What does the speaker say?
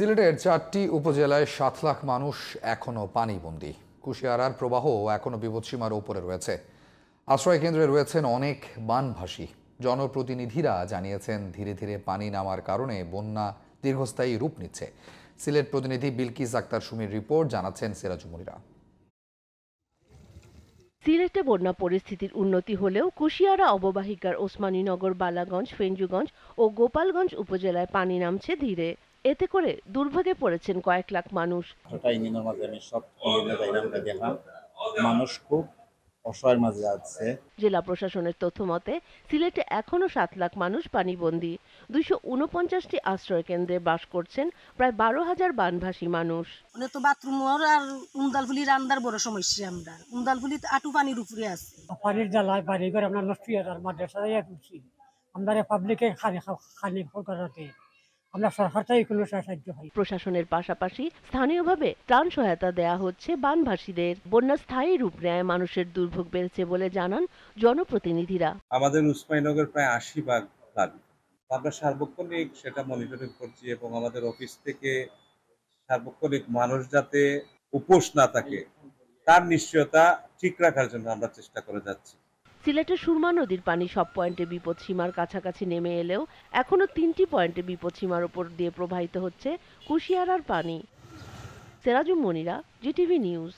সিলেটের 4টি উপজেলায় 7 লাখ মানুষ এখনো পানিবন্দী। কুশিয়ারার প্রবাহ এখনো বিপদসীমার উপরে রয়েছে। আশ্রয় কেন্দ্রে রয়েছেন অনেক বানভাসী। জনপ্রতিনিধিরা জানিয়েছেন ধীরে ধীরে পানি নামার কারণে বন্যা দীর্ঘস্থায়ী রূপ নিচ্ছে। সিলেট প্রতিনিধি বিলকিস আক্তার সুমির রিপোর্ট, জানাচ্ছেন সিরাজুল মনিরা। সিলেটে বন্যা পরিস্থিতির উন্নতি হলেও কুশিয়ারা অববাহিকার ওসমানীনগর, বালাগঞ্জ, ফেঞ্জুগঞ্জ ও গোপালগঞ্জ উপজেলায় পানি নামছে ধীরে। এতে করে দুর্ভোগে পড়েছেন কয়েক লাখ মানুষ। মানুষ খুব অসহায়ের মাঝে আছে। জেলা প্রশাসনের তথ্য মতে সিলেটে এখনো 7 লাখ মানুষ পানিবন্দী। 249টি আশ্রয় কেন্দ্রে বাস করছেন প্রায় 12,000 বানভাসী মানুষ। তো বাথরুম আর উমদালফুলি রান্দার বড় সমস্যা। আমরা উমদালফুলি আটু পানির উপরে আছে। পানির জ্বালায় বাড়ি ঘর আমরা নষ্ট হয়ে যার মাদ্রাসায় করছি। আমরা পাবলিকে খানি করাতে আমরা সরকার থেকে কোনো সাহায্য হয়। প্রশাসনের পাশাপাশি স্থানীয়ভাবে ত্রাণ সহায়তা দেয়া হচ্ছে বানভাসীদের। বন্যা স্থায়ী রূপ নেয় মানুষের দুর্ভোগ বেড়েছে বলে জানান জনপ্রতিনিধিরা। আমাদের ওসমানীনগর প্রায় 80 ভাগ প্লাবিত। আমরা সার্বক্ষণিক সেটা মনিটরিং করছি এবং আমাদের অফিস থেকে সার্বক্ষণিক মানুষ যাতে উপোস না থাকে তার নিশ্চয়তা ঠিক রাখার জন্য আমরা চেষ্টা করে যাচ্ছি। সিলেটের সুরমা নদীর পানি সব পয়েন্টে বিপদসীমার কাছাকাছি নেমে এলেও এখনো 3টি পয়েন্টে বিপদসীমার উপর দিয়ে প্রবাহিত হচ্ছে কুশিয়ারার পানি। Sirajul Monira, GTV news.